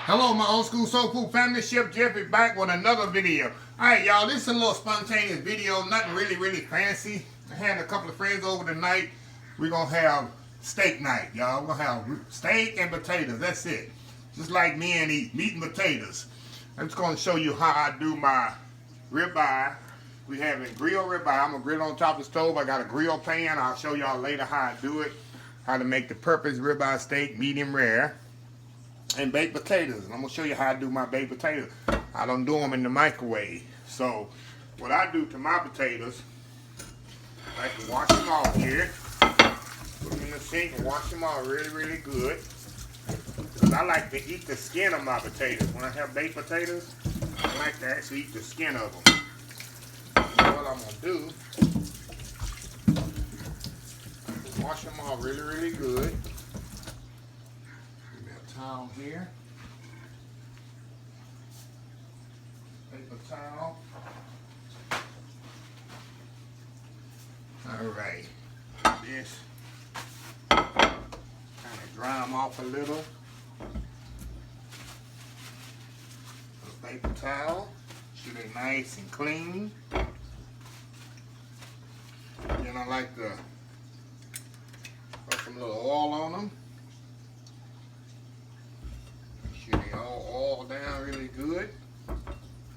Hello, my old school soul food family. Chef Jeff is back with another video. Alright, y'all, this is a little spontaneous video, nothing really fancy. I had a couple of friends over tonight. We're gonna have steak night, y'all. We're gonna have steak and potatoes. That's it. Just like men eat meat and potatoes. I'm just gonna show you how I do my ribeye. We having grilled ribeye. I'm gonna grill on top of the stove. I got a grill pan. I'll show y'all later how I do it. How to make the purpose ribeye steak medium rare. And baked potatoes. And I'm going to show you how I do my baked potatoes. I don't do them in the microwave. So, what I do to my potatoes, I like to wash them off here. Put them in the sink and wash them off really good. Because I like to eat the skin of my potatoes. When I have baked potatoes, I like to actually eat the skin of them. So what I'm going to do, wash them off really good. Towel here, paper towel. All right, this kind of dry them off a little. A paper towel, so they're nice and clean. Then I like to put some little oil on them. They all down really good.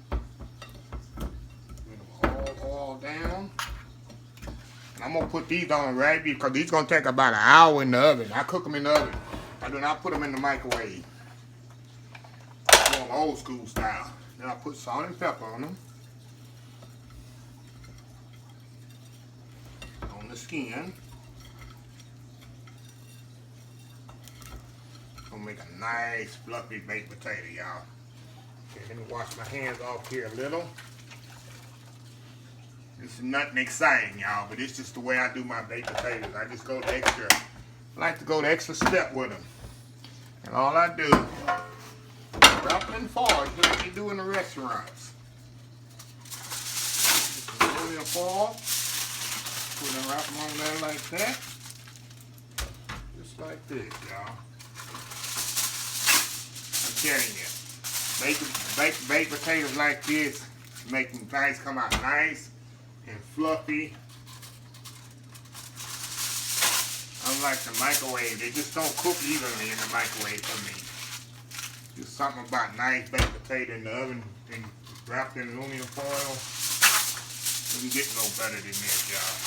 Get them all down. And I'm gonna put these on right because these gonna take about an hour in the oven. I cook them in the oven. I do not put them in the microwave. I'm going old school style. Then I put salt and pepper on them. On the skin. Gonna make a nice fluffy baked potato, y'all. Okay, let me wash my hands off here a little. This is nothing exciting, y'all, but it's just the way I do my baked potatoes. I just go the extra, I like to go the extra step with them. And all I do, wrap them in foil, just like you do in the restaurants. Just aluminum foil, put them, wrap them on there like that. Just like this, y'all. Telling you, baked potatoes like this make them nice, come out nice and fluffy. Unlike the microwave, they just don't cook evenly in the microwave for me. Just something about nice baked potato in the oven and wrapped in aluminum foil. Doesn't get no better than this, y'all.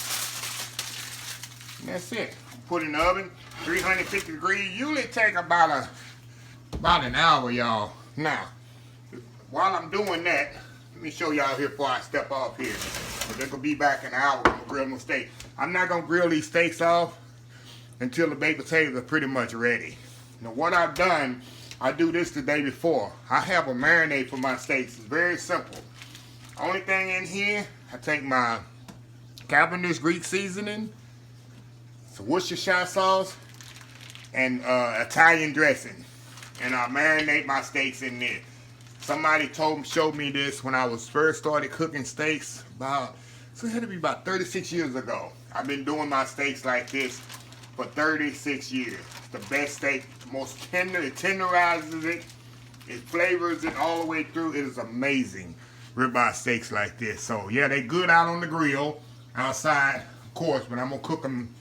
And that's it. Put in the oven, 350 degrees. Usually take about an hour, y'all. Now, while I'm doing that, let me show y'all here before I step off here. They're gonna be back in an hour. I'm gonna grill my steak. I'm not gonna grill these steaks off until the baked potatoes are pretty much ready. Now, what I've done, I do this the day before. I have a marinade for my steaks. It's very simple. Only thing in here, I take my Cavenders Greek seasoning, some Worcestershire sauce, and Italian dressing. And I marinate my steaks in there. Somebody showed me this when I was first started cooking steaks so it had to be about 36 years ago. I've been doing my steaks like this for 36 years. It's the best steak, most tender, it tenderizes it, it flavors it all the way through. It is amazing, ribeye steaks like this. So yeah, they good out on the grill, outside, of course, but I'm gonna cook them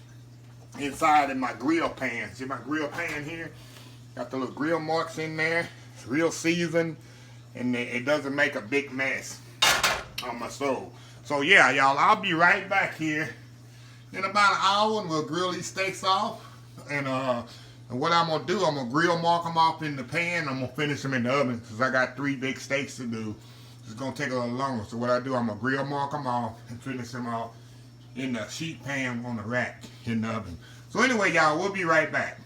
inside in my grill pan. See my grill pan here? Got the little grill marks in there. It's real seasoned, and it doesn't make a big mess on my stove. So yeah, y'all, I'll be right back here in about an hour, and we'll grill these steaks off. And what I'm gonna do, I'm gonna grill mark them off in the pan. I'm gonna finish them in the oven because I got 3 big steaks to do. It's gonna take a little longer. So what I do, I'm gonna grill mark them off and finish them off in the sheet pan on the rack in the oven. So anyway, y'all, we'll be right back.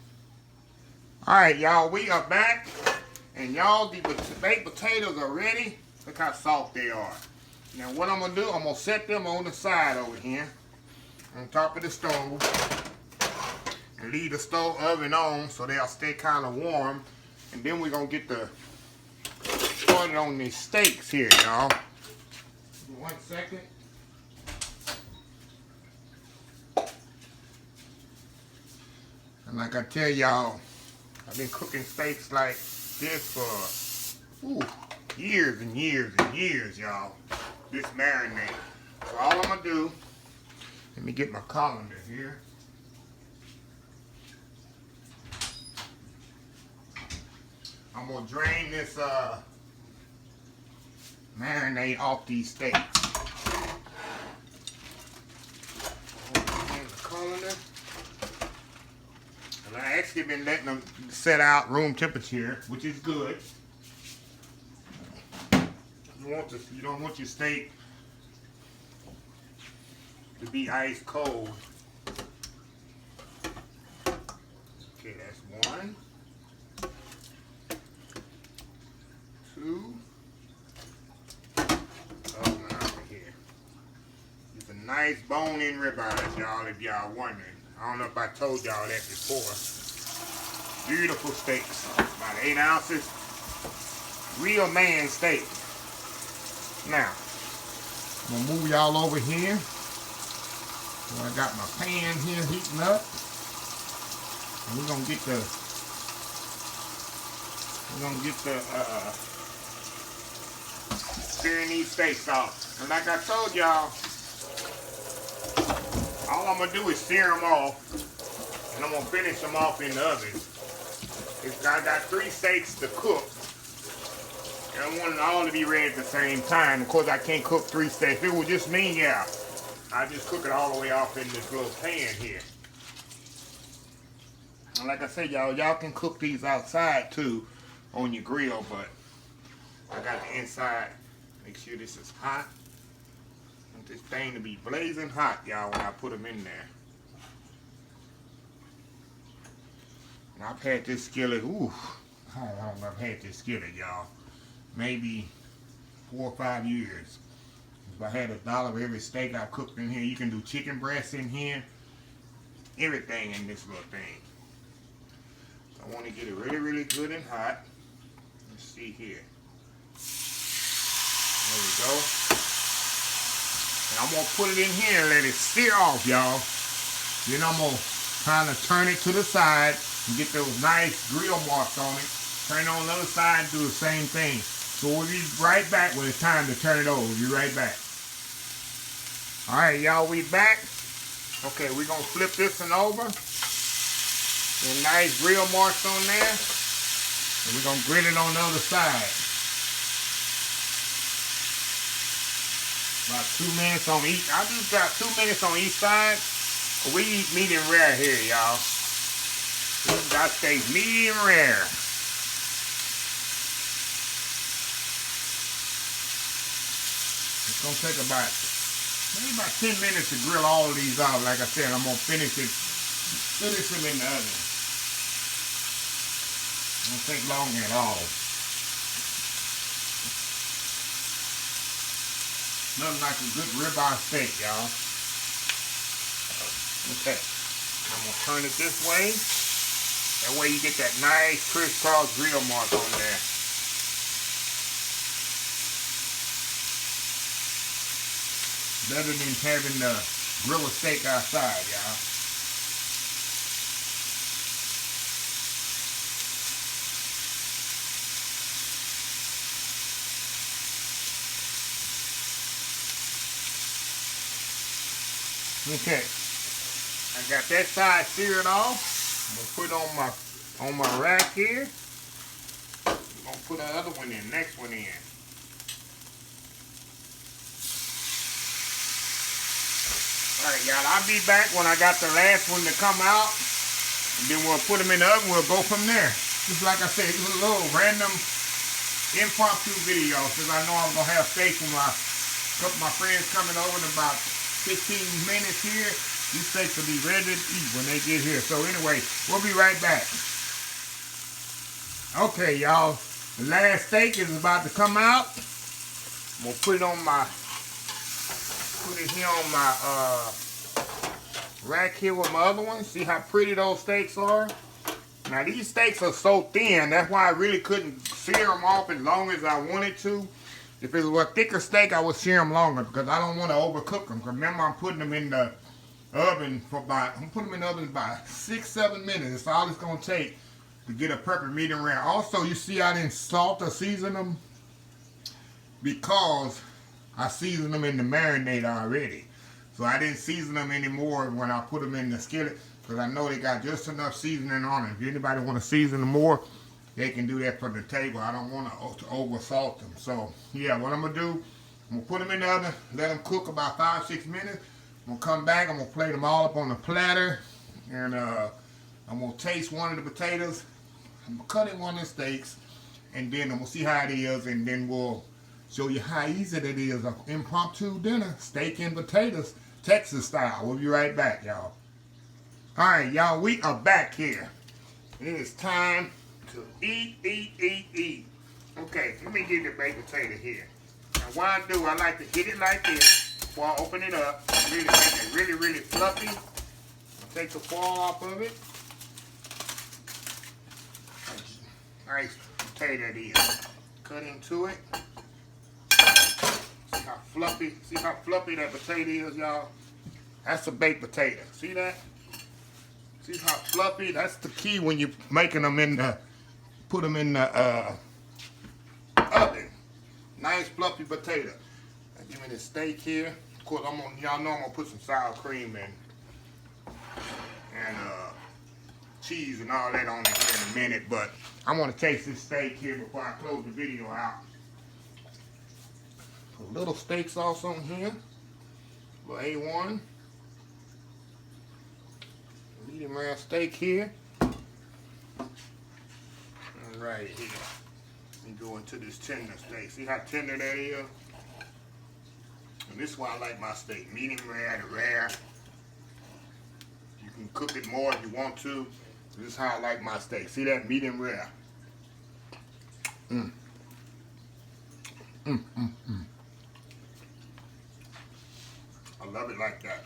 Alright, y'all, we are back, and y'all, the baked potatoes are ready. Look how soft they are. Now, what I'm going to do, I'm going to set them on the side over here, on top of the stove, and leave the stove oven on so they'll stay kind of warm. And then we're going to get started on these steaks here, y'all. 1 second. And like I tell y'all, I've been cooking steaks like this for years and years and years, y'all. This marinade. So all I'm gonna do, let me get my colander here. I'm gonna drain this marinade off these steaks. In the colander. And I actually been letting them set out room temperature, which is good. You don't want your steak to be ice cold. Okay, that's one. Two. Oh, now over here. It's a nice bone-in ribeye, y'all, if y'all wondering. I don't know if I told y'all that before. Beautiful steaks. About 8 ounces. Real man steak. Now, I'm gonna move y'all over here. So I got my pan here heating up. And we're gonna get the searing these steaks off. And like I told y'all, all I'm gonna do is sear them off, and I'm gonna finish them off in the oven. I got 3 steaks to cook. And I want it all to be ready at the same time. Of course, I can't cook 3 steaks. If it was just me, yeah, I just cook it all the way off in this little pan here. And like I said, y'all can cook these outside too on your grill, but I got the inside. Make sure this is hot. I want this thing to be blazing hot, y'all, when I put them in there. And I've had this skillet, how long I've had this skillet, y'all? Maybe 4 or 5 years. If I had $1 of every steak I cooked in here, you can do chicken breasts in here. Everything in this little thing. So I want to get it really, really good and hot. Let's see here. There we go. And I'm going to put it in here and let it sear off, y'all. Then I'm going to kind of turn it to the side and get those nice grill marks on it. Turn it on the other side and do the same thing. So we'll be right back when it's time to turn it over. We'll be right back. Alright, y'all, we back. Okay, we're going to flip this one over. Some nice grill marks on there. And we're going to grill it on the other side. About 2 minutes on each. I just got 2 minutes on each side. We eat medium rare here, y'all. I stay medium rare. It's gonna take maybe about 10 minutes to grill all of these out. Like I said, I'm gonna finish them in the oven. It won't take long at all. Nothing like a good ribeye steak, y'all. Okay, I'm gonna turn it this way. That way you get that nice crisscross grill mark on there. Better than having to grill a steak outside, y'all. Okay, I got that side seared off. I'm gonna put it on my rack here. I'm gonna put the other one in, next one in. Alright, y'all, I'll be back when I got the last one to come out. And then we'll put them in the oven, we'll go from there. Just like I said, it was a little random impromptu video, because I know I'm gonna have steak with a couple of my friends coming over in about 15 minutes here. These steaks will be ready to eat when they get here. So anyway, we'll be right back. Okay, y'all, the last steak is about to come out. I'm gonna put it on my rack here with my other one. See how pretty those steaks are? Now these steaks are so thin, that's why I really couldn't sear them off as long as I wanted to. If it was a thicker steak, I would sear them longer because I don't want to overcook them. Remember, I'm putting them in the oven for about 6-7 minutes. That's all it's going to take to get a perfect medium rare. Also, you see I didn't salt or season them because I seasoned them in the marinade already. So I didn't season them anymore when I put them in the skillet because I know they got just enough seasoning on it. If anybody want to season them more, they can do that for the table. I don't want to over salt them. So yeah, what I'm going to do, I'm going to put them in the oven, let them cook about 5-6 minutes. I'm going to come back, I'm going to plate them all up on the platter, and I'm going to taste one of the potatoes. I'm going to cut in one of the steaks, and then I'm going to see how it is, and then we'll show you how easy it is. An impromptu dinner, steak and potatoes, Texas style. We'll be right back, y'all. All right, y'all, we are back here. It is time to eat. Okay, let me get the baked potato here. Now, what I do, I like to hit it like this before I open it up. Really make it really fluffy. I'll take the foil off of it. Nice potato it is. Cut into it. See how fluffy that potato is, y'all? That's a baked potato. See that? See how fluffy? That's the key when you're making them in the, put them in the oven. Nice fluffy potato. Now give me this steak here. Of course, y'all know I'm gonna put some sour cream and cheese and all that on it here in a minute, but I want to taste this steak here before I close the video out. A little steak sauce on here. A little A1. Medium rare steak here. And right here. Let me go into this tender steak. See how tender that is? And this is why I like my steak. Medium rare to rare. You can cook it more if you want to. This is how I like my steak. See that? Medium rare. I love it like that.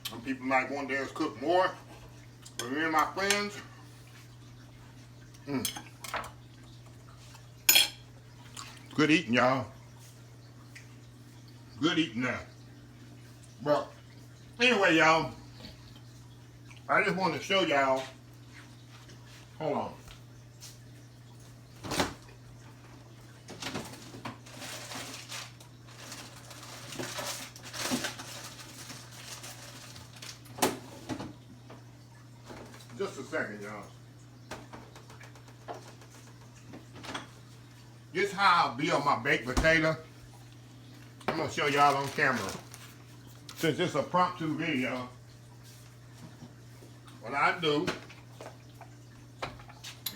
Some people might want theirs cook more, but me and my friends, good eating, y'all. Good eating now. But anyway, y'all, I just want to show y'all. Hold on. Just a second, y'all. This is how I build my baked potato. I'm gonna show y'all on camera. Since it's a impromptu video, what I do,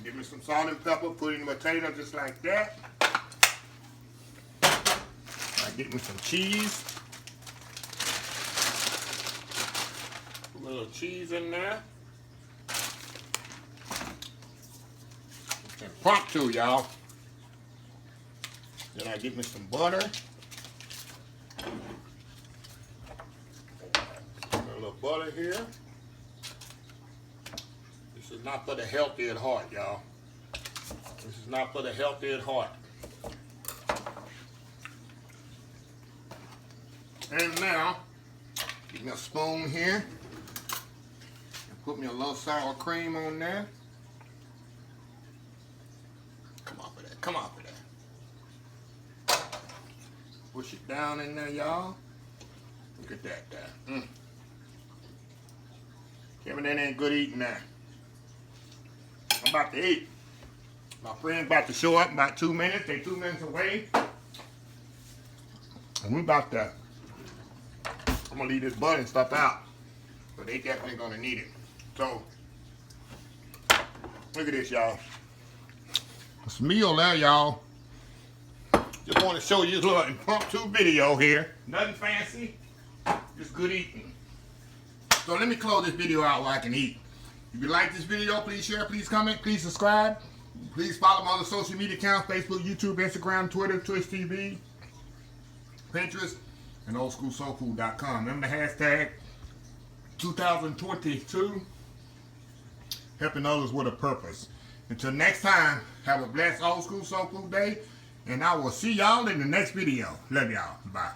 give me some salt and pepper, put in the potato just like that. I get me some cheese. Put a little cheese in there. Impromptu, y'all. Then I get me some butter. A little butter here. This is not for the healthy at heart, y'all. This is not for the healthy at heart. And now, get me a spoon here. And put me a little sour cream on there. Come off of that. Come off of that. Push it down in there, y'all. Look at that there. Kevin, that ain't good eating now. I'm about to eat. My friend's about to show up in about 2 minutes. They 2 minutes away. And we about to, I'm gonna leave this butter and stuff out. But they definitely gonna need it. So, look at this, y'all. It's a meal there, y'all. Just want to show you a little impromptu video here. Nothing fancy, just good eating. So let me close this video out while I can eat. If you like this video, please share, please comment, please subscribe. Please follow my other social media accounts, Facebook, YouTube, Instagram, Twitter, Twitch TV, Pinterest, and oldschoolsoulfood.com. Remember the hashtag 2022, helping others with a purpose. Until next time, have a blessed Old School Soul Food Day, and I will see y'all in the next video. Love y'all. Bye.